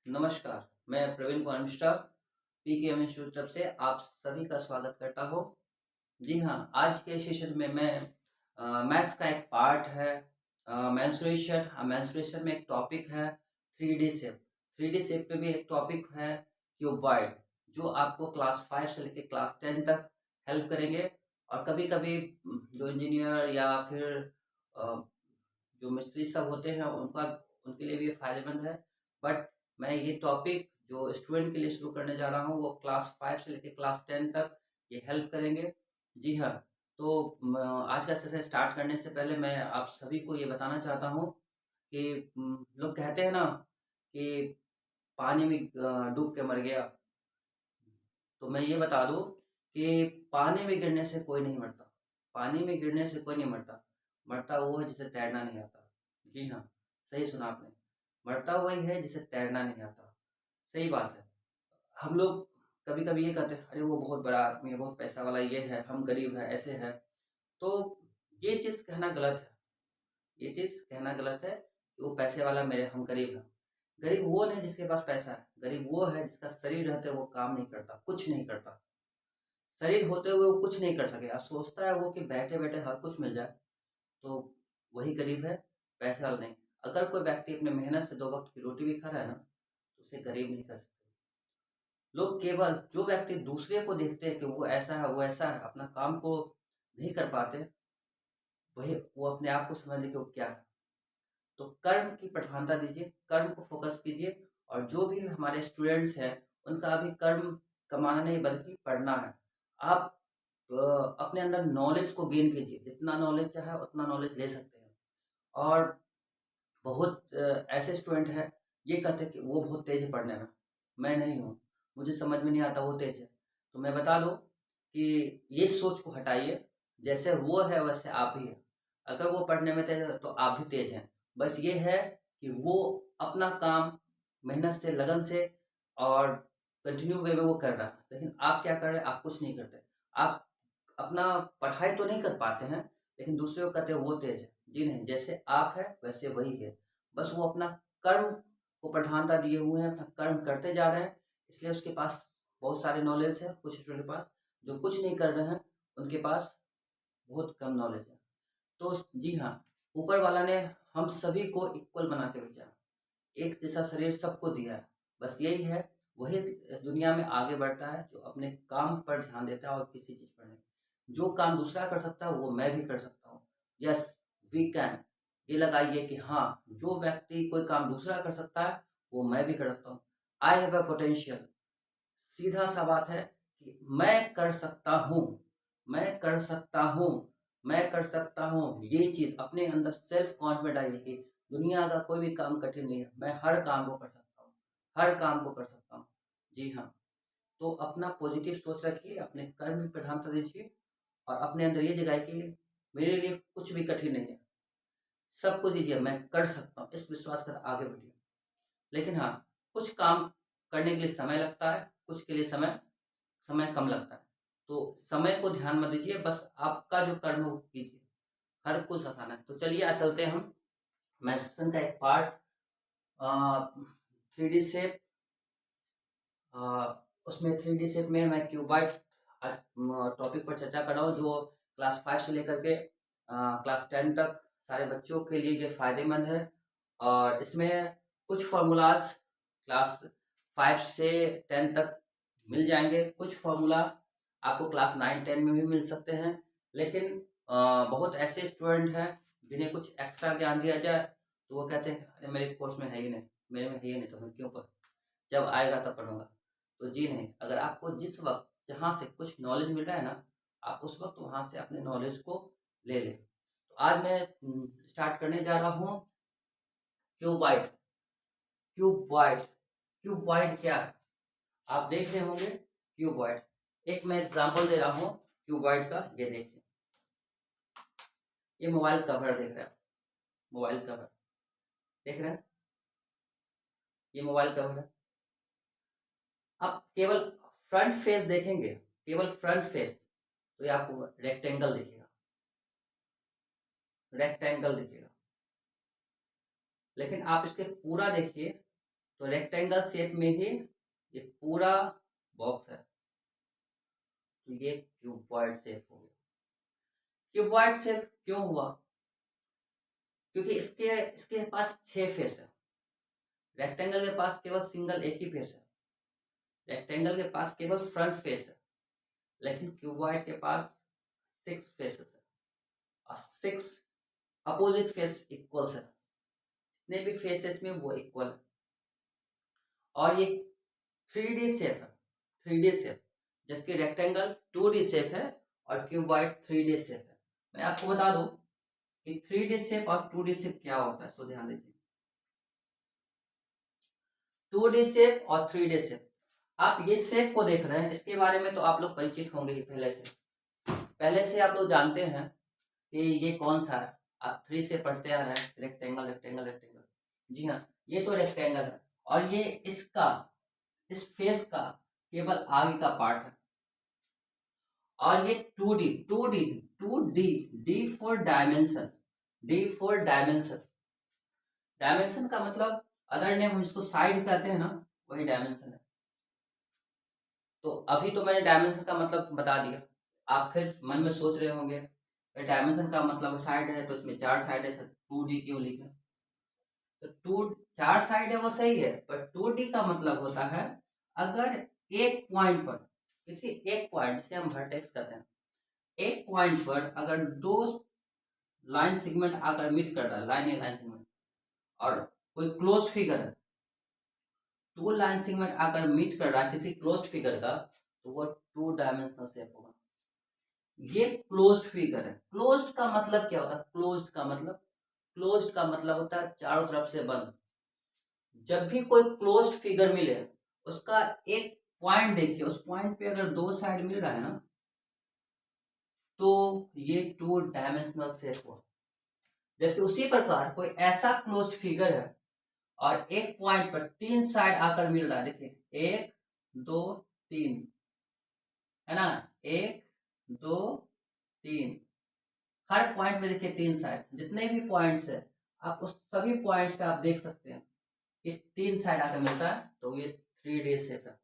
नमस्कार, मैं Praveen Kumar Mishra, PKM institute की तरफ से आप सभी का स्वागत करता हूँ। जी हाँ, आज के सेशन में मैं मैथ्स का एक पार्ट है मेंस्ट्रुएशन में एक टॉपिक है 3D शेप। 3D शेप पे भी एक टॉपिक है क्यूबॉइड, जो आपको क्लास 5 से लेकर क्लास 10 तक हेल्प करेंगे। और कभी-कभी जो इंजीनियर या फिर अ, जो मिस्त्री सब होते हैं उनके लिए भी ये फ़ायदेमंद है। बट मैं ये टॉपिक जो स्टूडेंट के लिए शुरू करने जा रहा हूँ वो क्लास 5 से लेकर क्लास 10 तक ये हेल्प करेंगे। जी हाँ, तो आज का सेशन स्टार्ट करने से पहले मैं आप सभी को ये बताना चाहता हूँ कि लोग कहते हैं ना कि पानी में डूब के मर गया। तो मैं ये बता दूँ कि पानी में गिरने से कोई नहीं मरता। पानी में गिरने से कोई नहीं मरता। मरता वो है जिसे तैरना नहीं आता। जी हाँ, सही सुना आपने। मरता वही है जिसे तैरना नहीं आता। सही बात है। हम लोग कभी-कभी ये कहते हैं, अरे वो बहुत बड़ा आदमी है, बहुत पैसा वाला ये है, हम गरीब हैं, ऐसे हैं। तो ये चीज़ कहना गलत है। ये चीज़ कहना गलत है कि वो पैसे वाला मेरे हम गरीब हैं। गरीब वो नहीं जिसके पास पैसा है। गरीब वो है जिसका शरीर रहते वो काम नहीं करता, कुछ नहीं करता। शरीर होते हुए वो कुछ नहीं कर सके, सोचता है वो कि बैठे-बैठे हर कुछ मिल जाए, तो वही गरीब है, पैसे वाला नहीं। अगर कोई व्यक्ति अपने मेहनत से 2 वक़्त की रोटी भी खा रहा है ना, तो उसे गरीब नहीं कह सकते। लोग केवल जो व्यक्ति दूसरे को देखते हैं कि वो ऐसा है, वो ऐसा है, अपना काम को नहीं कर पाते, वही वो अपने आप को समझ ले कि वो क्या है। तो कर्म की प्रधानता दीजिए, कर्म को फ़ोकस कीजिए और जो भी हमारे स्टूडेंट्स हैं, उनका अभी कर्म कमाना नहीं बल्कि पढ़ना है। आप अपने अंदर नॉलेज को गेन कीजिए, जितना नॉलेज चाहे उतना नॉलेज ले सकते हैं। और बहुत ऐसे स्टूडेंट हैं, ये कहते हैं कि वो बहुत तेज़ है पढ़ने में, मैं नहीं हूँ, मुझे समझ में नहीं आता वो तेज़ है। तो मैं बता दूँ कि ये सोच को हटाइए, जैसे वो है वैसे आप भी हैं। अगर वो पढ़ने में तेज़ है तो आप भी तेज़ हैं। बस ये है कि वो अपना काम मेहनत से, लगन से और कंटिन्यू वे में वो कर रहा है। लेकिन आप क्या कर रहे हैं? आप कुछ नहीं करते। आप अपना पढ़ाई तो नहीं कर पाते हैं, लेकिन दूसरे को कहते हैं वो तेज़ है। जी नहीं, जैसे आप हैं वैसे वही है। बस वो अपना कर्म को प्रधानता दिए हुए हैं, अपना कर्म करते जा रहे हैं, इसलिए उसके पास बहुत सारे नॉलेज है, कुछ स्टूडेंट के पास, जो कुछ नहीं कर रहे हैं, उनके पास बहुत कम नॉलेज है। तो जी हाँ, ऊपर वाला ने हम सभी को इक्वल बना के भेजा। एक जैसा शरीर सबको दिया है। बस यही है, वही इस दुनिया में आगे बढ़ता है जो अपने काम पर ध्यान देता है और किसी चीज़ पर नहीं। जो काम दूसरा कर सकता है वो मैं भी कर सकता हूँ। Yes, we can. ये लगाइए कि हाँ, जो व्यक्ति कोई काम दूसरा कर सकता है वो मैं भी कर सकता हूँ। I have a potential. सीधा-सा बात है कि मैं कर सकता हूँ, मैं कर सकता हूँ, मैं कर सकता हूँ। ये चीज़ अपने अंदर सेल्फ कॉन्फिडेंट आइए कि दुनिया का कोई भी काम कठिन नहीं है, मैं हर काम को कर सकता हूँ, हर काम को कर सकता हूँ। जी हाँ, तो अपना पॉजिटिव सोच रखिए, अपने कर्म में प्रधानता दीजिए और अपने अंदर ये जगाइए कि मेरे लिए कुछ भी कठिन नहीं है, सब कुछ कीजिए, मैं कर सकता हूँ, इस विश्वास के साथ आगे बढ़िए। लेकिन हाँ, कुछ काम करने के लिए समय लगता है, कुछ के लिए समय समय कम लगता है। तो समय को ध्यान मत दीजिए, बस आपका जो कर्म है वो कीजिए। हर कुछ आसान है। तो चलिए आज चलते हैं हम मैथमेटिक्स का एक पार्ट 3D शेप। उसमें 3D शेप में मैं क्यूबॉइड आज टॉपिक पर चर्चा कर रहा हूँ जो क्लास 5 से लेकर के क्लास 10 तक सारे बच्चों के लिए ये फ़ायदेमंद है। और इसमें कुछ फ़ॉर्मूलाज़ क्लास 5 से 10 तक मिल जाएँगे, कुछ फ़ॉर्मूला आपको क्लास 9-10 में भी मिल सकते हैं। लेकिन बहुत ऐसे स्टूडेंट हैं जिन्हें कुछ एक्स्ट्रा ज्ञान दिया जाए तो वो कहते हैं अरे मेरे कोर्स में है ही नहीं, मेरे में है ही नहीं तो मैं क्यों पढूँ? जब आएगा तब पढ़ूँगा। तो जी नहीं, अगर आपको जिस वक़्त जहाँ से कुछ नॉलेज मिल रहा है ना, आप उस वक़्त वहाँ से अपने नॉलेज को ले लें। तो आज मैं स्टार्ट करने जा रहा हूँ क्यूबॉइड। क्यूबॉइड, क्यूबॉइड क्या है? आप देख रहे होंगे क्यूबॉइड। एक मैं एग्ज़ाम्पल दे रहा हूँ क्यूबॉइड का, ये देखिए। ये मोबाइल कवर देख रहे हैं आप, मोबाइल कवर देख रहे हैं? ये मोबाइल कवर है। आप केवल फ्रंट फेस देखेंगे, केवल फ्रंट फेस, तो ये आपको रेक्टेंगल दिखेगा, रेक्टेंगल दिखेगा। लेकिन आप इसके पूरा देखिए तो रेक्टेंगल शेप में ही ये पूरा बॉक्स है, तो ये क्यूबॉइड शेप हो गया। क्यूबॉइड शेप क्यों हुआ? क्योंकि इसके इसके पास 6 फेस है। रेक्टेंगल के पास केवल सिंगल एक ही फेस है। रेक्टेंगल के पास केवल फ्रंट फेस है, लेकिन क्यूबॉइड के पास 6 फेसेस है और 6 अपोजिट फेस इक्वल्स है। जितने भी फेसेस में वो इक्वल है और ये 3D शेप है, 3D शेप, जबकि रेक्टेंगल 2D शेप है और क्यूबॉइड 3D शेप है। मैं आपको बता दूं कि 3D शेप और 2D शेप क्या होता है, सो ध्यान दीजिए। 2D शेप और 3D शेप, आप ये शेप को देख रहे हैं, इसके बारे में तो आप लोग परिचित होंगे ही पहले से आप लोग जानते हैं कि ये कौन सा है। आप 3 से पढ़ते आ रहे हैं, रेक्टेंगल रेक्टेंगल रेक्टेंगल। जी हाँ, ये तो रेक्टेंगल है और ये इसका, इस फेस का केवल आगे का पार्ट है। और ये 2D 2D 2D, D for dimension, D for dimension. Dimension का मतलब अदर नेम हम इसको साइड कहते हैं ना, वही डायमेंशन है। तो अभी तो मैंने डायमेंशन का मतलब बता दिया, आप फिर मन में सोच रहे होंगे डायमेंशन का मतलब साइड है तो इसमें 4 साइड है, सर 2D क्यों लिखा? तो 4 साइड है वो सही है, पर 2D का मतलब होता है अगर एक पॉइंट पर, किसी एक पॉइंट से हम वर्टेक्स कहते हैं, एक पॉइंट पर अगर 2 लाइन सेगमेंट आकर मीट कर रहा है, लाइन सेगमेंट, और कोई क्लोज फिगर है, 2 लाइन सेगमेंट आकर मीट कर रहा है किसी क्लोज फिगर का, तो वो 2 डायमेंशनल शेप होगा। ये क्लोज्ड फिगर है। क्लोज्ड का मतलब क्या होता है? क्लोज्ड का मतलब होता है चारों तरफ से बंद। जब भी कोई क्लोज्ड फिगर मिले, उसका एक पॉइंट देखिए, उस पॉइंट पे अगर 2 साइड मिल रहा है ना, तो ये 2 डायमेंशनल शेप हुआ। जबकि उसी प्रकार कोई ऐसा क्लोज्ड फिगर है और एक पॉइंट पर 3 साइड आकर मिल रहा है, देखिए 1 2 3, है ना, 1 2 3, हर पॉइंट में देखिए 3 साइड, जितने भी पॉइंट्स है आप उस सभी पॉइंट्स पे आप देख सकते हैं कि 3 साइड आकर मिलता है, तो ये 3D शेप है।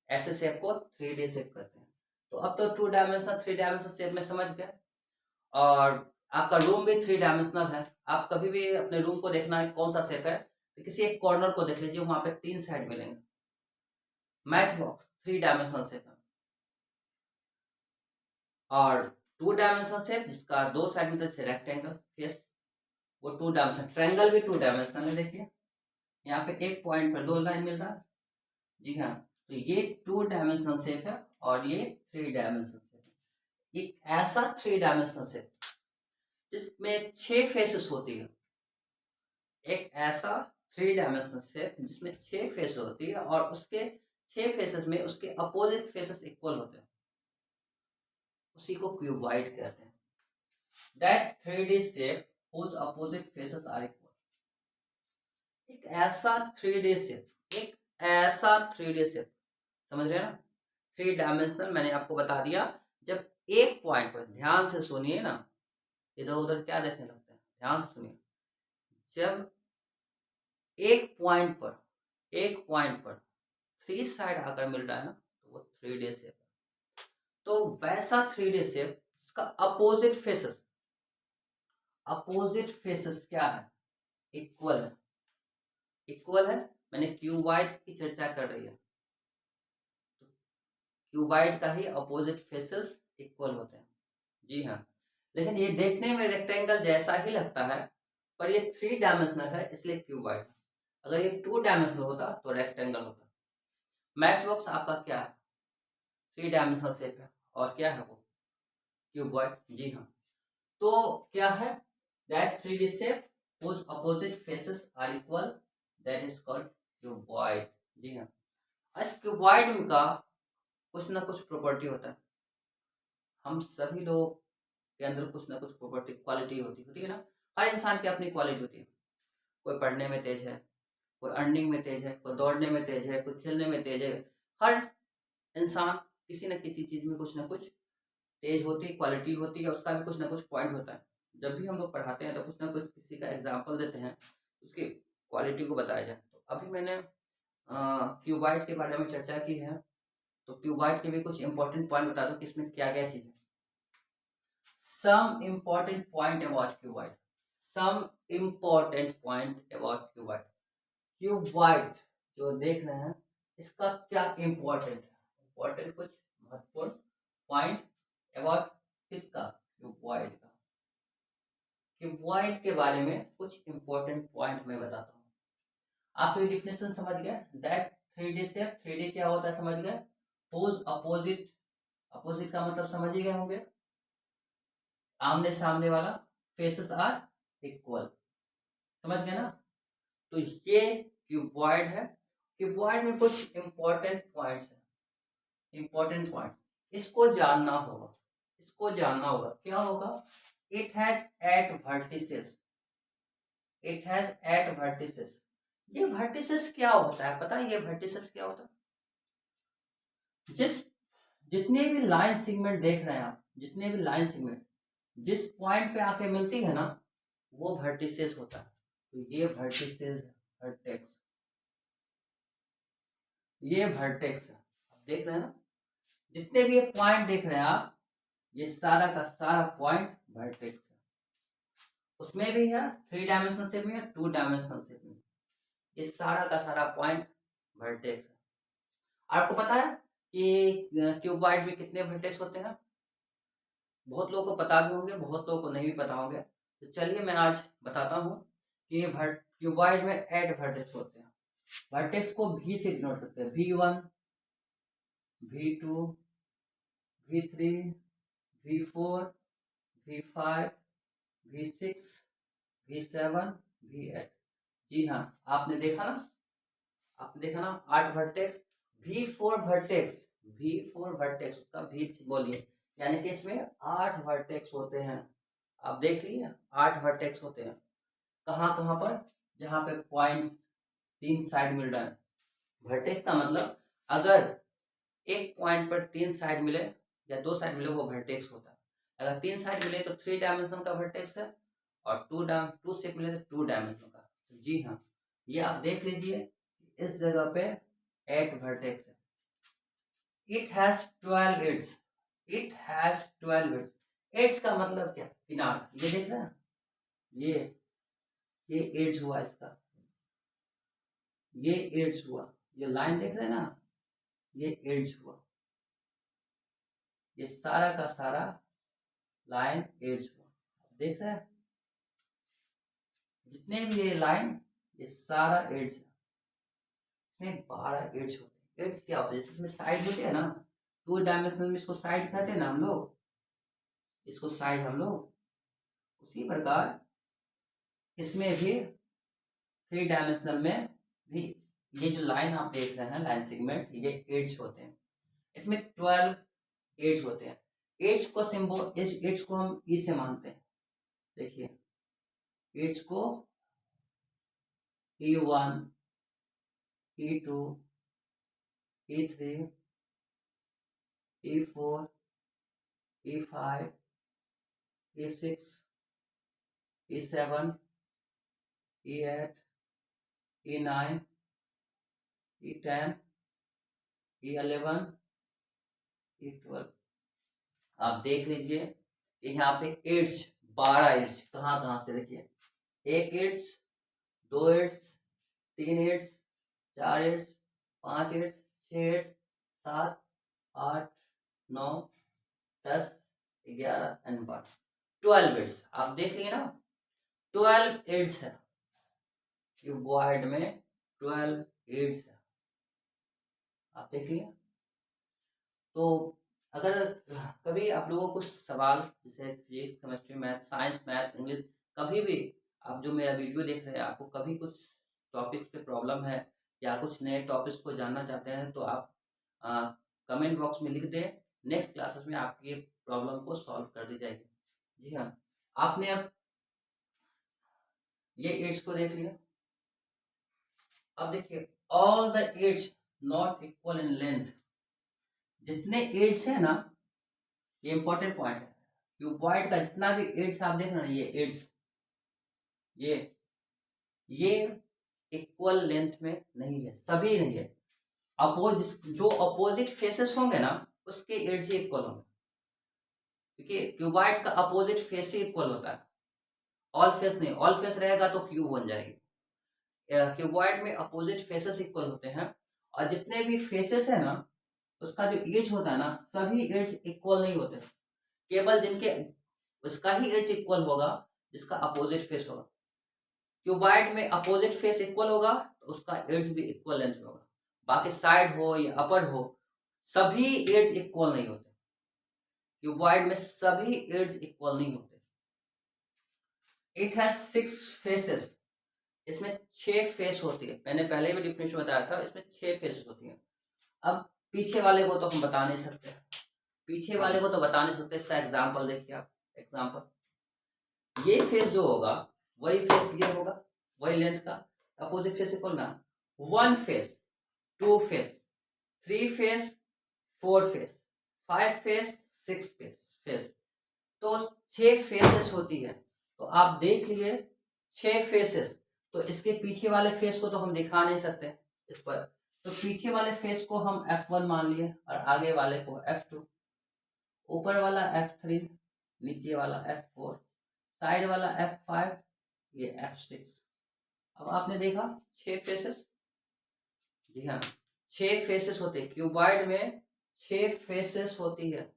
ऐसे शेप को 3D शेप कहते हैं। तो अब तो 2 डायमेंशनल 3 डायमेंशनल शेप में समझ गए। और आपका रूम भी 3 डायमेंशनल है। आप कभी भी अपने रूम को देखना है कौन सा शेप है, तो किसी एक कॉर्नर को देख लीजिए, वहां पे 3 साइड मिलेंगे। मैच बॉक्स 3 डायमेंशनल शेप है। और 2 डायमेंशनल शेप जिसका 2 साइड में जैसे रेक्टेंगल फेस, वो 2 डायमेंशनल। ट्रायंगल भी 2 डायमेंशनल है। देखिए यहाँ पे एक पॉइंट पर 2 लाइन मिल रहा है। जी हाँ, तो ये 2 डायमेंशनल शेप है और ये 3 डायमेंशनल शेप है। एक ऐसा 3 डायमेंशनल शेप जिसमें 6 फेसेस होती है। एक ऐसा 3 डायमेंशनल शेप जिसमें 6 फेस होती है और उसके 6 फेसेस में उसके अपोजिट फेसेस इक्वल होते हैं, उसी को क्यूबॉइड कहते हैं। That 3D shape whose opposite faces are equal. एक ऐसा 3D शेप, एक ऐसा 3D शेप, समझ रहे हैं ना? 3 डायमेंशनल मैंने आपको बता दिया। जब एक पॉइंट पर, ध्यान से सुनिए ना, इधर उधर क्या देखने लगते हैं, ध्यान से सुनिए। जब एक पॉइंट पर 3 साइड आकर मिल रहा है ना, तो वो 3D शेप है। तो वैसा 3D शेप जिसका अपोजिट फेसेस क्या है? इक्वल है। इक्वल है मैंने क्यूबॉइड की चर्चा कर रही है, तो क्यूबॉइड का ही अपोजिट फेसेस इक्वल होते हैं। जी हाँ, लेकिन ये देखने में रेक्टेंगल जैसा ही लगता है, पर ये 3 डायमेंशनल है इसलिए क्यूबॉइड। अगर ये 2 डायमेंशनल होता तो रेक्टेंगल होता। मैच बॉक्स आपका क्या है? 3 डायमेंशनल शेप है और क्या है वो? क्यूबॉइड। जी हाँ, तो क्या है? That 3D shape whose opposite faces are equal, that is called cuboid। जी हाँ, इस क्यूबॉइड का कुछ ना कुछ प्रॉपर्टी होता है। हम सभी लोग के अंदर कुछ ना कुछ प्रॉपर्टी, क्वालिटी होती है ना। हर इंसान की अपनी क्वालिटी होती है। कोई पढ़ने में तेज है, कोई अर्निंग में तेज है, कोई दौड़ने में तेज है, कोई खेलने में तेज है। हर इंसान किसी न किसी चीज में कुछ ना कुछ तेज होती है, क्वालिटी होती है, उसका भी कुछ ना कुछ पॉइंट होता है। जब भी हम लोग पढ़ाते हैं तो कुछ ना कुछ किसी का एग्जाम्पल देते हैं, उसकी क्वालिटी को बताया जाए। तो अभी मैंने क्यूबॉइड के बारे में चर्चा की है, तो क्यूबॉइड के भी कुछ इंपॉर्टेंट पॉइंट बता दो कि इसमें क्या क्या चीज़ है। Some important point about cuboid, some important point about cuboid. Cuboid जो देख रहे हैं इसका क्या इम्पोर्टेंट है, इम्पोर्टेंट कुछ महत्वपूर्ण पॉइंट अबाउट किसका, क्यूबॉइड का। क्यूबॉइड के बारे में कुछ इम्पोर्टेंट पॉइंट मैं बताता हूँ। आप ये डिफिनेशन समझ गए दैट 3D से 3D क्या होता है समझ गए, हुज अपोजिट, अपोजिट का मतलब समझ ही गए होंगे, आमने सामने वाला, फेसेस आर इक्वल, समझ गए ना। तो ये क्यूबॉइड है। क्यूबॉइड में कुछ इंपॉर्टेंट पॉइंट्स है, इंपॉर्टेंट पॉइंट्स, इसको जानना होगा, इसको जानना होगा। क्या होगा, it has eight vertices, it has eight vertices. ये वर्टिसेस क्या होता है पता है, ये वर्टिसेस क्या होता है, जिस जितने भी लाइन सेगमेंट देख रहे हैं आप, जितने भी लाइन सेगमेंट जिस पॉइंट पे आके मिलती है ना, वो वर्टिसेस होता है। तो ये वर्टिसेस है, वर्टेक्स, ये वर्टेक्स है। आप देख रहे हैं ना, जितने भी ये पॉइंट देख रहे हैं आप, ये सारा का सारा पॉइंट वर्टेक्स है। उसमें भी है 3 डायमेंशन शेप में, 2 डायमेंशनल शेप में, ये सारा का सारा पॉइंट वर्टेक्स है। आपको पता है कि क्यूबॉइड में कितने वर्टेक्स होते हैं, बहुत लोगों को पता भी होंगे, बहुत लोगों को नहीं भी पता होंगे। तो चलिए मैं आज बताता हूँ कि क्यूबॉइड में 8 वर्टेक्स होते हैं। वर्टेक्स को भी से डिनोट करते हैं, V1, V2, V3, V4, V5, V6, V7, V8। जी हाँ, आपने देखा ना, आपने देखा ना 8 vertex, V4 vertex, V4 vertex उसका V बोलिए, यानी कि इसमें 8 वर्टेक्स होते हैं। आप देख लिए 8 वर्टेक्स होते हैं। कहाँ कहाँ पर, जहाँ पे पॉइंट्स 3 साइड मिल रहा है। वर्टेक्स का मतलब अगर एक पॉइंट पर 3 साइड मिले या 2 साइड मिले वो वर्टेक्स होता है। अगर 3 साइड मिले तो 3 डायमेंशन का वर्टेक्स है, और 2 शेप मिले तो 2 डायमेंशन का। जी हाँ, ये आप देख लीजिए, इस जगह पे 8 वर्टेक्स है। It has 12 edges, it has 12 edges. Edges का मतलब क्या, किनारा, ये देख रहे हैं, ये एड्स हुआ इसका, ये एड्स हुआ, ये लाइन देख रहे हैं ना, ये एड्स हुआ, ये सारा का सारा लाइन एड्स हुआ, देख रहे हैं, जितने भी ये लाइन, ये सारा एड्स है। इसमें 12 एड्स होते हैं। एड्स क्या होता है, जैसे इसमें साइड होते हैं ना, 2 डायमेंशनल में इसको साइड कहते हैं ना हम लोग, इसको साइड हम लोग, उसी प्रकार इसमें भी 3 डायमेंशनल में भी ये जो लाइन आप देख रहे हैं, लाइन सेगमेंट, ये एड्स होते हैं। इसमें 12 एड्स होते हैं। एड्स को सिंबल, इस एड्स को हम ई से मानते हैं। देखिए एड्स को E1, E2, E3, E4, E5, E6, E7, E8, E9, E10, E11, E12। आप देख लीजिए कि यहाँ पे एड्स, 12 एड्स कहाँ कहाँ से, देखिए 1 edges, 2 edges, 3 edges, 4 edges, 5 edges, 6 edges, 7, 8, 9, 10, 11 and 12 edges. आप देख लिए ना, 12 एड्स है क्यूबॉइड में, 12 एड्स है, आप देख लिए। तो अगर कभी आप लोगों को कुछ सवाल, जैसे physics, chemistry, math, science, math, English, कभी भी आप जो मेरा वीडियो देख रहे हैं, आपको कभी कुछ टॉपिक्स पे प्रॉब्लम है या कुछ नए टॉपिक्स को जानना चाहते हैं, तो आप कमेंट बॉक्स में लिख दें। नेक्स्ट क्लासेस में आपकी प्रॉब्लम को सॉल्व कर दी जाएगी। जी हाँ, आपने अब ये एड्स को देख लिया। अब देखिए, all the edges not equal in length. जितने एड्स है ना, ये इंपॉर्टेंट पॉइंट है, क्यूबॉइड का जितना भी एड्स आप देख रहे हैं, ये एड्स, ये इक्वल लेंथ में नहीं है, सभी नहीं है। जो अपोजिट फेसेस होंगे ना उसके एड्स ही इक्वल होंगे, क्योंकि क्यूबॉइड का अपोजिट फेस ही इक्वल होता है, ऑल फेस नहीं। ऑल फेस रहेगा तो क्यूब बन जाएगी। क्यूबॉइड में अपोजिट फेसेस इक्वल होते हैं, और जितने भी फेसेस है ना उसका जो एज होता है ना, सभी एज इक्वल नहीं होते, केवल जिनके उसका ही एज इक्वल होगा जिसका अपोजिट फेस होगा। क्यूबॉइड में अपोजिट फेस इक्वल होगा तो उसका एज भी इक्वल लेंथ में होगा। बाकी साइड हो या अपर हो, सभी एज इक्वल नहीं होते। क्यूबॉइड में सभी एज इक्वल नहीं होते। इट हैज 6 फेसेस, इसमें 6 फेस होती है। मैंने पहले भी डिफिनेशन बताया था, इसमें 6 फेसेस होती हैं। अब पीछे वाले को तो हम बता नहीं सकते, पीछे वाले को तो बता नहीं सकते। इसका एग्जाम्पल देखिए आप। एग्जाम्पल, ये फेस जो होगा वही फेस ये होगा, वही लेंथ का अपोजिट फेस इक्वल ना। 1 face, 2 face, 3 face, 4 face, 5 face, 6 face, तो 6 फेसेस होती है। तो आप देख लीजिए 6 फेसेस, तो इसके पीछे वाले फेस को तो हम दिखा नहीं सकते इस पर, तो पीछे वाले फेस को हम F1 मान लिए और आगे वाले को F2, ऊपर वाला F3, नीचे वाला F4, साइड वाला F5, ये F6। अब आपने देखा 6 फेसेस, जी हाँ 6 फेसेस होते हैं क्यूबॉइड में, 6 फेसेस होती है।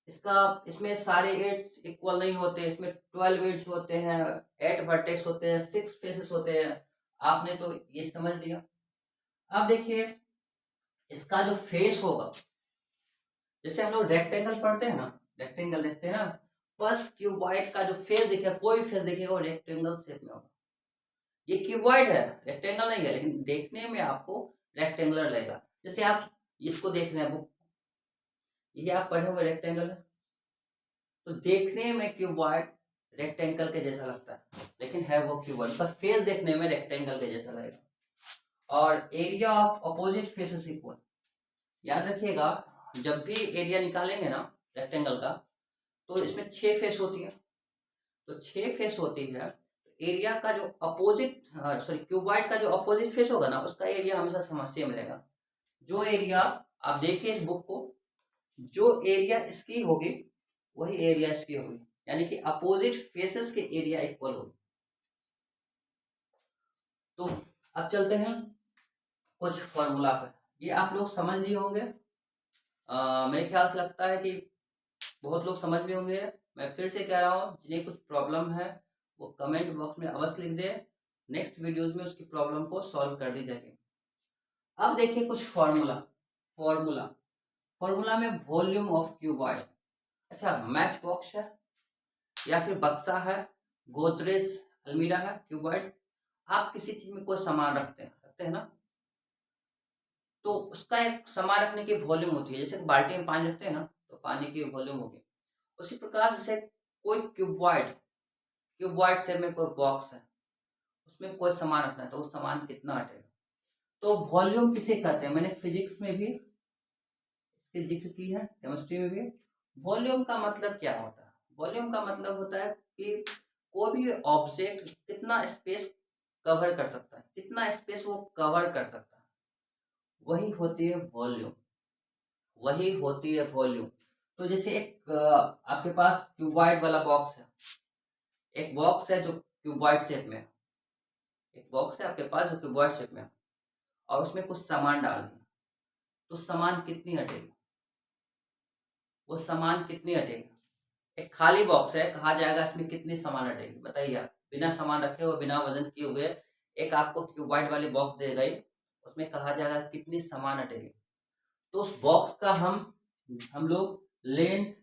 इसमें सारे एड्स इक्वल नहीं होते, इसमें 12 एड्स होते हैं, 8 वर्टेक्स होते हैं, 6 फेसेस होते हैं। आपने तो ये समझ लिया। अब देखिए इसका जो फेस होगा, जैसे हम लोग रेक्टेंगल पढ़ते हैं ना, रेक्टेंगल देखते हैं ना, बस क्यूबॉइड का जो फेस दिखेगा, कोई फेस दिखेगा वो रेक्टेंगल शेप में होगा। ये क्यूबॉइड है, रेक्टेंगल नहीं है, लेकिन देखने में आपको रेक्टेंगुलर लगेगा। जैसे आप इसको देख रहे हैं बुक, ये आप पढ़े हुए रेक्टेंगल है, तो देखने में क्यूबॉइड रेक्टेंगल के जैसा लगता है, लेकिन है वो क्यूबॉइड। उसका फेस देखने में रेक्टेंगल के जैसा लगेगा। और area of opposite faces equal, याद रखिएगा जब भी एरिया निकालेंगे ना रेक्टेंगल का, तो इसमें 6 फेस होती है, तो 6 फेस होती है। एरिया का जो अपोजिट क्यूबॉइड का जो अपोजिट फेस होगा ना उसका एरिया हमेशा सेम रहेगा। जो एरिया आप देखिए इस बुक को, जो एरिया इसकी होगी वही एरिया इसकी होगी, यानी कि अपोजिट फेसेस के एरिया इक्वल होगी। तो अब चलते हैं कुछ फॉर्मूला पे, ये आप लोग समझ लिए होंगे। मेरे ख्याल से लगता है कि बहुत लोग समझ भी होंगे। मैं फिर से कह रहा हूँ, जिन्हें कुछ प्रॉब्लम है वो कमेंट बॉक्स में अवश्य लिख दे, नेक्स्ट वीडियोज में उसकी प्रॉब्लम को सॉल्व कर दी जाएगी। अब देखिए कुछ फॉर्मूला फॉर्मूला में वॉल्यूम ऑफ क्यूबॉइड। अच्छा, मैच बॉक्स है या फिर बक्सा है, गोदरेज अलमीरा है, क्यूबॉइड, आप किसी चीज में कोई सामान रखते हैं ना, तो उसका एक सामान रखने की वॉल्यूम होती है। जैसे बाल्टी में पानी रखते हैं ना, तो पानी की वॉल्यूम होगी। उसी प्रकार जैसे कोई क्यूबॉइड से में कोई बॉक्स है, उसमें कोई सामान रखना है, तो वो सामान कितना हटेगा, तो वॉल्यूम किसे कहते हैं। मैंने फिजिक्स में भी इसके जिक्र की है, केमिस्ट्री में भी। वॉल्यूम का मतलब क्या होता है? वॉल्यूम का मतलब होता है कि कोई भी ऑब्जेक्ट कितना स्पेस कवर कर सकता है, कितना स्पेस वो कवर कर सकता है, वही होती है वॉल्यूम, वही होती है वॉल्यूम। तो जैसे एक आपके पास क्यूबॉइड वाला बॉक्स है, एक बॉक्स है जो क्यूबॉइड शेप में है, एक बॉक्स है आपके पास जो क्यूबॉइड शेप में है, और उसमें कुछ सामान डाल दिया, तो सामान कितनी हटेगी, वो सामान कितनी हटेगी। एक खाली बॉक्स है, कहा जाएगा इसमें कितनी सामान हटेगी, बताइए आप। बिना सामान रखे हुए, बिना वजन किए हुए एक आपको क्यूबॉइड वाली बॉक्स दे गई, उसमें कहा जाएगा कितनी सामान हटेगी। तो उस बॉक्स का हम लोग लेंथ,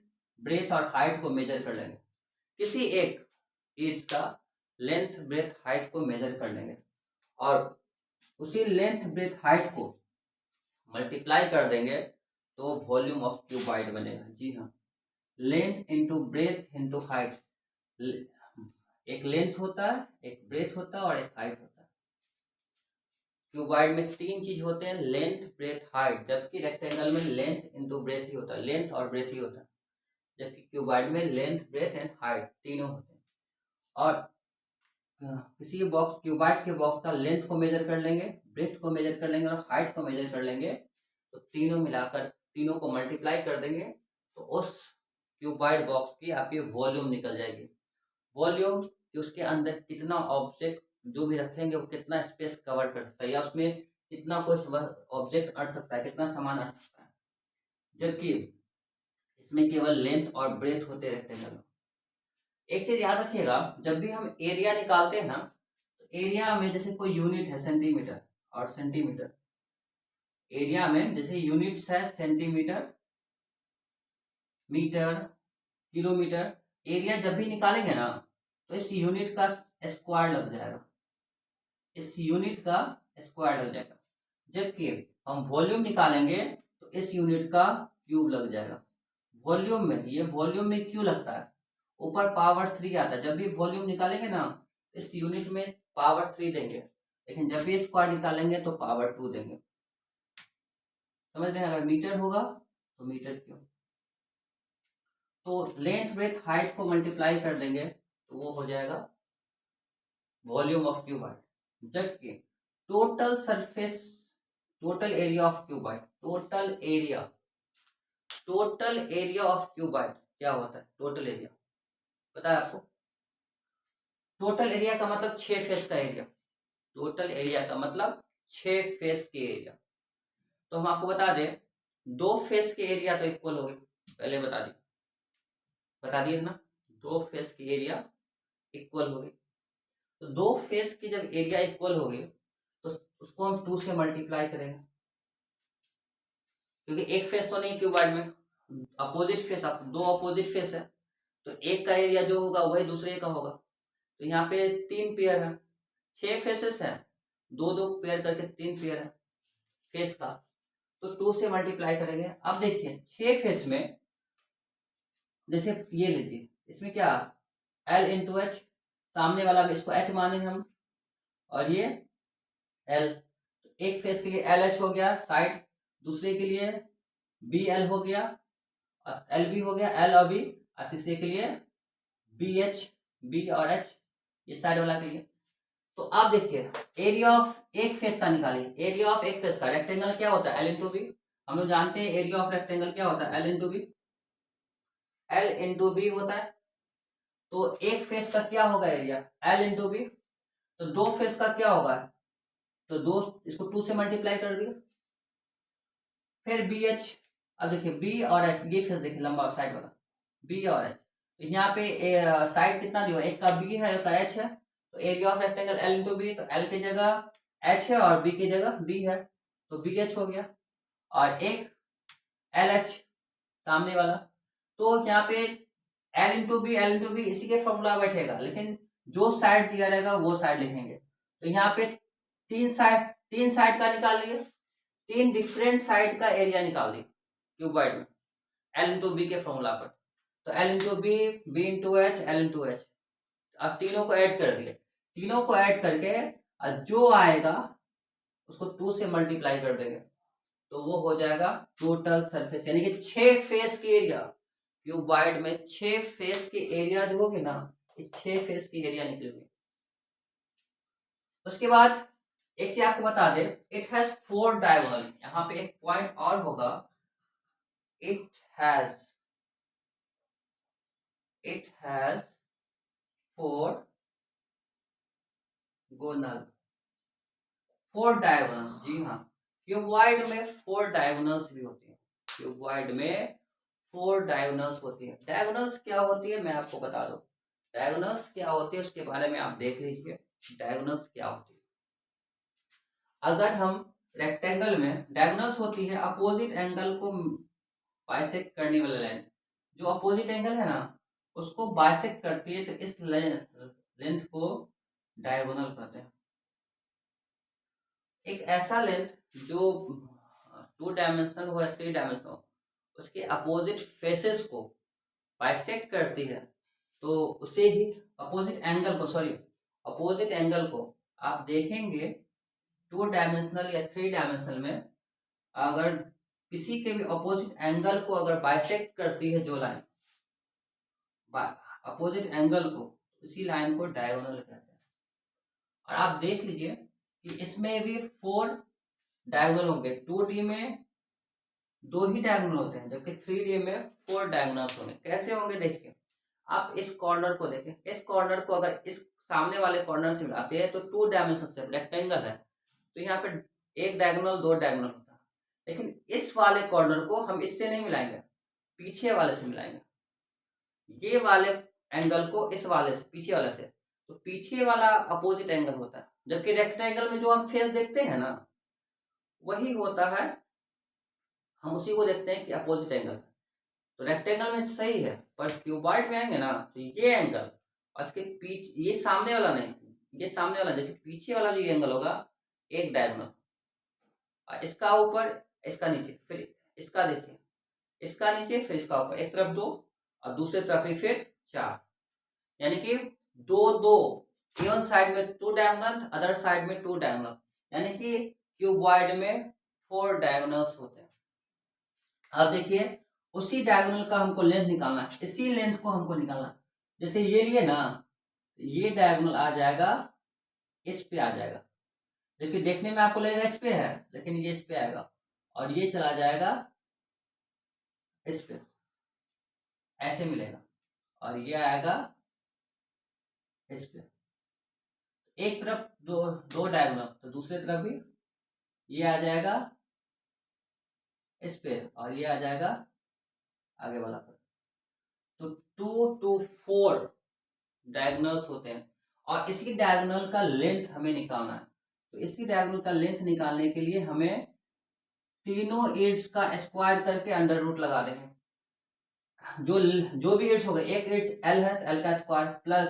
ब्रेथ और हाइट को मेजर कर लेंगे। किसी एक चीज का लेंथ, ब्रेथ, हाइट को मेजर कर लेंगे, और उसी लेंथ, ब्रेथ, हाइट को मल्टीप्लाई कर देंगे, तो वॉल्यूम ऑफ क्यूबॉइड बनेगा। जी हाँ, length into breadth into height. एक लेंथ होता है, एक ब्रेथ होता है और एक हाइट होता है। क्यूबॉइड में 3 चीज होते हैं, लेंथ, ब्रेथ, हाइट, जबकि रेक्टेंगल में लेंथ इंटू ब्रेथ ही होता है, लेंथ और ब्रेथ ही होता है, जबकि क्यूबॉइड में लेंथ, ब्रेथ एंड हाइट तीनों होते हैं। और किसी के बॉक्स क्यूबाइड के बॉक्स का लेंथ को मेजर कर लेंगे, ब्रेथ को मेजर कर लेंगे और हाइट को मेजर कर लेंगे, तो तीनों मिलाकर तीनों को मल्टीप्लाई कर देंगे तो उस क्यूबाइड बॉक्स की आपकी वॉल्यूम निकल जाएगी। वॉल्यूम कि उसके अंदर कितना ऑब्जेक्ट जो भी रखेंगे वो कितना स्पेस कवर कर सकता है या उसमें कितना कोई ऑब्जेक्ट अट सकता है, कितना सामान अट सकता है। जबकि इसमें केवल लेंथ और ब्रेथ होते रेक्टेंगल में। एक चीज याद रखिएगा, जब भी हम एरिया निकालते हैं ना, तो एरिया में जैसे कोई यूनिट है सेंटीमीटर और सेंटीमीटर, एरिया में जैसे यूनिट्स है सेंटीमीटर, मीटर, किलोमीटर, एरिया जब भी निकालेंगे ना तो इस यूनिट का स्क्वायर लग जाएगा, इस यूनिट का स्क्वायर लग जाएगा। जबकि हम वॉल्यूम निकालेंगे तो इस यूनिट का क्यूब लग जाएगा। वॉल्यूम में, ये वॉल्यूम में क्यों लगता है, ऊपर पावर 3 आता है। जब भी वॉल्यूम निकालेंगे ना इस यूनिट में पावर 3 देंगे, लेकिन जब भी स्क्वायर निकालेंगे तो पावर 2 देंगे। समझ रहे हैं? अगर मीटर होगा तो मीटर क्यों, तो लेंथ ब्रेथ हाइट को मल्टीप्लाई कर देंगे तो वो हो जाएगा वॉल्यूम ऑफ क्यूबाइड। जबकि total surface, total area of cuboid, total area of cuboid क्या होता है? टोटल एरिया पता है आपको? टोटल एरिया का मतलब 6 फेस का एरिया, टोटल एरिया का मतलब 6 फेस के एरिया। तो हम आपको बता दें 2 फेस के एरिया तो इक्वल हो गए, पहले बता दिए ना, 2 फेस के एरिया इक्वल हो गए। तो 2 फेस की जब एरिया इक्वल हो गई तो उसको हम 2 से मल्टीप्लाई करेंगे, क्योंकि एक फेस तो नहीं क्यूबाइड में, अपोजिट फेस, 2 अपोजिट फेस है तो एक का एरिया जो होगा वही दूसरे का होगा। तो यहाँ पे 3 पेयर है, 6 फेसेस है, 2 पेयर करके 3 पेयर है फेस का, तो 2 से मल्टीप्लाई करेंगे। अब देखिए 6 फेस में जैसे ये लीजिए, इसमें क्या L इंटू एच, सामने वाला भी इसको H माने हम और ये L, तो एक फेस के लिए LH हो गया साइड, दूसरे के लिए BL हो गया और LB हो गया, L और B, और तीसरे के लिए BH, B और H, ये साइड वाला के लिए। तो आप देखिए एरिया ऑफ एक फेस का निकालिए, एरिया ऑफ एक फेस का, रेक्टेंगल क्या होता है? L into B. हम लोग जानते हैं एरिया ऑफ रेक्टेंगल क्या होता है? L into B, L into B होता है। तो एक फेस का क्या होगा एरिया? L into B. तो 2 फेस का क्या होगा? तो 2, इसको 2 से मल्टीप्लाई कर दिया। फिर BH, अब देखिए B और H, ये फेस देखिए लंबा साइड वाला B और H, तो यहाँ पे साइड कितना दिया? एक का B है, एक का H है, तो area of rectangle L into B, तो L की जगह H है और B की जगह B है, तो BH हो गया, और एक LH सामने वाला। तो यहाँ पे L इंटू बी इसी के फॉर्मूला बैठेगा, लेकिन जो साइड दिया रहेगा वो साइड लिखेंगे। तो यहाँ पे 3 साइड का निकाल लिए, 3 डिफरेंट साइड का एरिया निकाल दी क्यूबाइड में L इंटू बी के फॉर्मूला पर। तो L into B into H, L into H, अब तीनों को ऐड कर दिए, तीनों को ऐड करके जो आएगा उसको 2 से मल्टीप्लाई कर देंगे तो वो हो जाएगा टोटल सरफेस, यानी कि 6 फेस के एरिया, क्यूबाइड में 6 फेस के एरिया जो होगी ना, ये 6 फेस की एरिया निकलेगी। उसके बाद एक चीज आपको बता दे, इट हैज 4 डायगोनल, यहाँ पे एक पॉइंट और होगा, इट हैज 4 गोनल, 4 डायगोनल। जी हाँ, क्यूबॉइड में 4 डायगोनल्स भी होती है, क्यूबॉइड में 4 डायगोनल्स होती है। डायगोनल्स क्या होती है मैं आपको बता दूं, डायगोनल्स क्या होती है उसके बारे में आप देख लीजिए, डायगोनल्स क्या होती है। अगर हम रेक्टेंगल में, डायगोनल्स होती है अपोजिट एंगल को बाइसेक्ट करने वाला लाइन, जो अपोजिट एंगल है ना उसको बाइसेक्ट करती है, तो इस लेंथ को डायगोनल कहते हैं। एक ऐसा लेंथ जो 2 डायमेंशनल हो या 3 डायमेंशनल हो, उसके अपोजिट फेसेस को बाइसेक्ट करती है, तो उसे ही अपोजिट एंगल को आप देखेंगे 2 डायमेंशनल या 3 डायमेंशनल में, अगर किसी के भी अपोजिट एंगल को अगर बाइसेक्ट करती है जो लाइन, अपोजिट एंगल को, उसी लाइन को डायगोनल कहते हैं। और आप देख लीजिए कि इसमें भी 4 डायगोनल होंगे। 2D में 2 ही डायगोनल होते हैं, जबकि 3D में 4 डायगोनल्स होंगे। कैसे होंगे देखिए, आप इस कॉर्नर को देखें, इस कॉर्नर को अगर इस सामने वाले कॉर्नर से मिलाते हैं तो 2 डायमेंशन से रेक्टेंगल है, तो यहाँ पे एक डायगोनल 2 डायगोनल होता है। लेकिन इस वाले कॉर्नर को हम इससे नहीं मिलाएंगे, पीछे वाले से मिलाएंगे। ये वाले एंगल को इस वाले से, पीछे वाले से, तो पीछे वाला अपोजिट एंगल होता है। जबकि रेक्टेंगल में जो हम फेस देखते हैं ना, वही होता है, हम उसी को देखते हैं कि अपोजिट एंगल। तो रेक्टेंगल में सही है, पर क्यूबॉइड में आएंगे ना तो ये एंगल और इसके पीछे, ये सामने वाला नहीं, ये सामने वाला, जबकि पीछे वाला जो ये एंगल होगा एक डायगोनल, इसका ऊपर इसका नीचे, फिर इसका देखिए, इसका नीचे फिर इसका ऊपर, एक तरफ 2 और दूसरी तरफ ही फिर 4, यानी कि 2 2, वन साइड में 2 डायगोनल, अदर साइड में 2 डायगोनल, यानी कि क्यूबॉइड में 4 डायगोनल्स होते हैं। अब देखिए, उसी डायगोनल का हमको लेंथ निकालना है, इसी लेंथ को हमको निकालना है। जैसे ये लिए ना, ये डायगोनल आ जाएगा, इस पे आ जाएगा, जबकि देखने में आपको लगेगा इस पे है, लेकिन ये इस पे आएगा, और ये चला जाएगा इस पे, ऐसे मिलेगा, और ये आएगा इस पे। एक तरफ दो डायगोनल, तो दूसरी तरफ भी ये आ जाएगा इस पे, और ये आ जाएगा आगे वाला पर। तो 2 to 4 डायगोनल्स होते हैं, और इसकी डायगोनल का लेंथ हमें निकालना है। तो इसकी डायगोनल का लेंथ निकालने के लिए हमें तीनों एड्स का स्क्वायर करके अंडर रूट लगा देंगे। जो भी एड्स हो गए, एक एड्स एल है तो एल का स्क्वायर, प्लस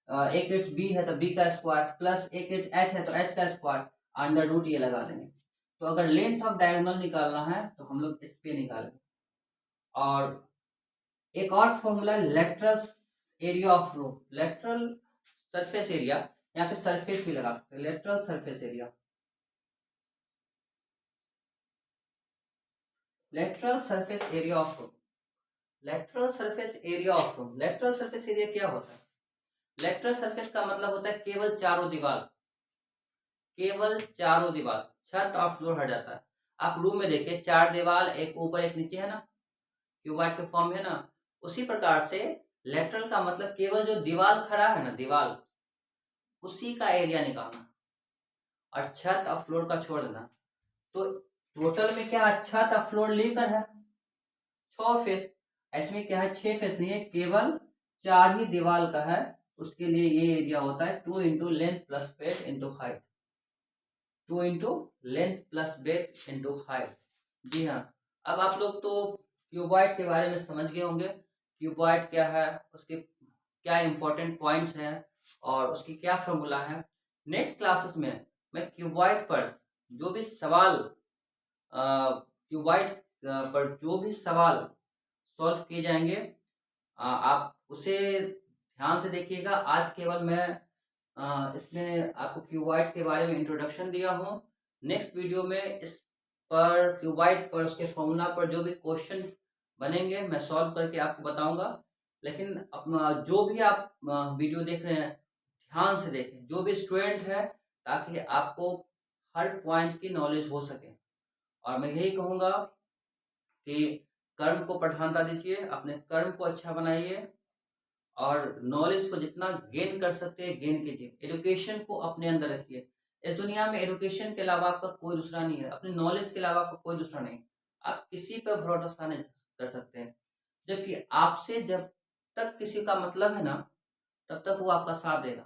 एक एड्स बी है तो बी का स्क्वायर, प्लस एक एड्स एच है तो एच का स्क्वायर, अंडर रूट ये लगा देंगे। तो अगर लेंथ ऑफ डायगोनल निकालना है तो हम लोग इस पे निकालेंगे। और एक और formula, lateral area of root, lateral surface area, यहाँ पे सरफेस भी लगा सकते हैं, lateral surface area, lateral surface area of root, lateral surface area of root. Lateral surface area क्या होता है? लेटरल सरफेस का मतलब होता है केवल चारों दीवार, केवल चारों दीवार, छत और फ्लोर हट जाता है। आप रूम में देखिए, 4 दीवार, एक ऊपर एक नीचे है ना, क्यूबॉइड के फॉर्म है ना, उसी प्रकार से लेटरल का मतलब केवल जो दीवार खड़ा है ना, दीवार, उसी का एरिया निकालना, और छत और फ्लोर का छोड़ देना। तो टोटल में क्या, छत और फ्लोर लेकर है 6 फेस, इसमें क्या है 6 फेस नहीं है, केवल 4 ही दीवार का है। उसके लिए ये एरिया होता है 2 into length plus breadth into height, 2 into length plus breadth into height. जी हाँ, अब आप लोग तो क्यूबॉइड के बारे में समझ गए होंगे, क्यूबॉइड क्या है, उसके क्या इंपॉर्टेंट पॉइंट्स हैं, और उसकी क्या फॉर्मूला है। नेक्स्ट क्लासेस में मैं क्यूबॉइड पर जो भी सवाल, क्यूबॉइड पर जो भी सवाल सॉल्व किए जाएंगे, आप उसे ध्यान से देखिएगा। आज केवल मैं इसमें आपको क्यूबॉइड के बारे में इंट्रोडक्शन दिया हूँ। नेक्स्ट वीडियो में इस पर, क्यूबॉइड पर, उसके फॉर्मूला पर जो भी क्वेश्चन बनेंगे मैं सॉल्व करके आपको बताऊंगा। लेकिन अपना जो भी आप वीडियो देख रहे हैं, ध्यान से देखें, जो भी स्टूडेंट है, ताकि आपको हर पॉइंट की नॉलेज हो सके। और मैं यही कहूँगा कि कर्म को प्रधानता दीजिए, अपने कर्म को अच्छा बनाइए, और नॉलेज को जितना गेन कर सकते हैं गेन कीजिए। एजुकेशन को अपने अंदर रखिए। इस दुनिया में एजुकेशन के अलावा आपका कोई दूसरा नहीं है, अपने नॉलेज के अलावा आपका कोई दूसरा नहीं। आप किसी पर भरोसा नहीं कर सकते हैं, जबकि आपसे जब तक किसी का मतलब है ना, तब तक वो आपका साथ देगा।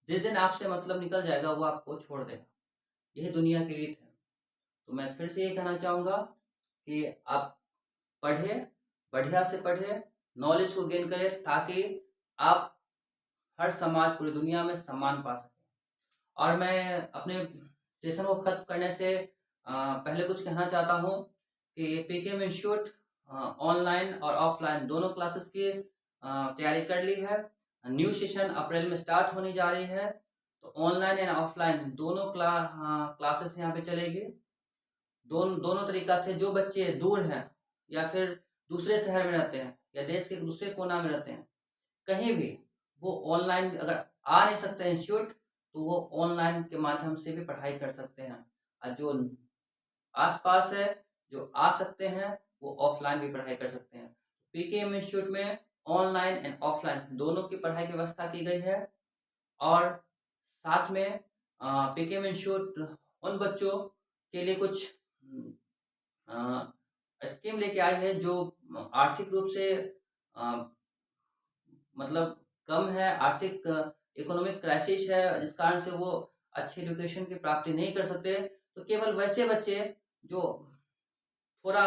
जिस दिन आपसे मतलब निकल जाएगा, वो आपको छोड़ देगा। यही दुनिया की रीत है। तो मैं फिर से ये कहना चाहूँगा कि आप पढ़े, बढ़िया से पढ़े, नॉलेज को गेन करें, ताकि आप हर समाज, पूरी दुनिया में सम्मान पा सकें। और मैं अपने सेशन को खत्म करने से पहले कुछ कहना चाहता हूँ कि पीकेएम इंस्टीट्यूट ऑनलाइन और ऑफलाइन दोनों क्लासेस की तैयारी कर ली है। न्यू सेशन अप्रैल में स्टार्ट होने जा रही है, तो ऑनलाइन एंड ऑफलाइन दोनों क्लासेस यहाँ पे चलेगी। दोनों तरीका से जो बच्चे दूर हैं, या फिर दूसरे शहर में रहते हैं, या देश के दूसरे कोना में रहते हैं, कहीं भी वो ऑनलाइन अगर आ नहीं सकते इंस्टीट्यूट, तो वो ऑनलाइन के माध्यम से भी पढ़ाई कर सकते हैं, और जो आस-पास है, जो आ सकते हैं, वो ऑफ़लाइन भी पढ़ाई कर सकते हैं। पीकेएम इंस्टीट्यूट में ऑनलाइन एंड ऑफ़लाइन दोनों की पढ़ाई की व्यवस्था की गई है, और साथ में पीकेएम इंस्टीट्यूट उन बच्चों के लिए कुछ स्कीम लेके आई है जो आर्थिक रूप से अ, मतलब कम है, आर्थिक इकोनॉमिक क्राइसिस है, जिस कारण से वो अच्छी एजुकेशन की प्राप्ति नहीं कर सकते। तो केवल वैसे बच्चे जो थोड़ा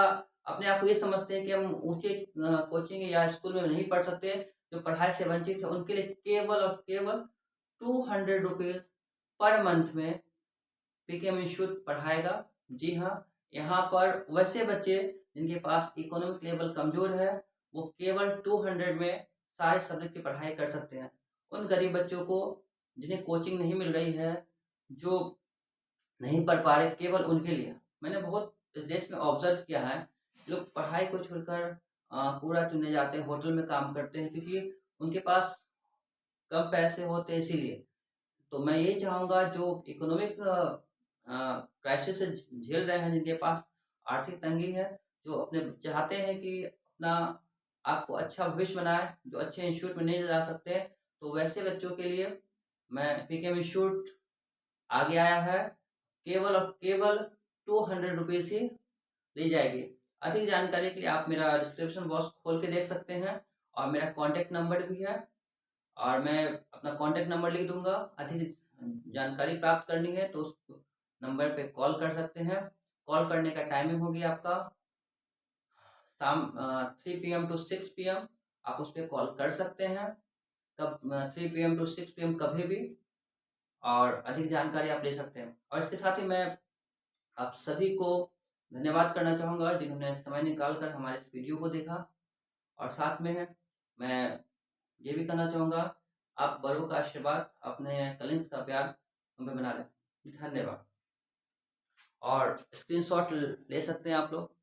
अपने आप को ये समझते हैं कि हम ऊँचे कोचिंग या स्कूल में नहीं पढ़ सकते, जो पढ़ाई से वंचित है, उनके लिए केवल और केवल ₹200 पर मंथ में पीकेएम इंस्टीट्यूट पढ़ाएगा। जी हाँ, यहाँ पर वैसे बच्चे जिनके पास इकोनॉमिक लेवल कमज़ोर है, वो केवल 200 में सारे सब्जेक्ट की पढ़ाई कर सकते हैं। उन गरीब बच्चों को जिन्हें कोचिंग नहीं मिल रही है, जो नहीं पढ़ पा रहे, केवल उनके लिए। मैंने बहुत इस देश में ऑब्ज़र्व किया है, लोग पढ़ाई को छोड़कर कूड़ा चुनने जाते हैं, होटल में काम करते हैं, क्योंकि उनके पास कम पैसे होते हैं इसीलिए। तो मैं यही चाहूँगा जो इकोनॉमिक क्राइसिस से झेल रहे हैं, जिनके पास आर्थिक तंगी है, जो अपने चाहते हैं कि अपना आपको अच्छा भविष्य बनाएँ, जो अच्छे इंस्टीट्यूट में नहीं जा सकते, तो वैसे बच्चों के लिए मैं पीकेएम इंस्टीट्यूट आगे आया है। केवल और केवल ₹200 ही ली जाएगी। अधिक जानकारी के लिए आप मेरा डिस्क्रिप्शन बॉक्स खोल के देख सकते हैं, और मेरा कॉन्टैक्ट नंबर भी है, और मैं अपना कॉन्टैक्ट नंबर लिख दूँगा। अधिक जानकारी प्राप्त करनी है तो उस नंबर पे कॉल कर सकते हैं। कॉल करने का टाइमिंग होगी आपका शाम 3 पीएम टू 6 पीएम, आप उस पे कॉल कर सकते हैं। कब 3 पीएम टू 6 पीएम कभी भी, और अधिक जानकारी आप ले सकते हैं। और इसके साथ ही मैं आप सभी को धन्यवाद करना चाहूँगा जिन्होंने समय निकाल कर हमारे इस वीडियो को देखा, और साथ में मैं ये भी कहना चाहूँगा, आप बड़ों का आशीर्वाद, अपने कलिंग्स का प्यार हम पे बना लें। धन्यवाद। और स्क्रीनशॉट ले सकते हैं आप लोग।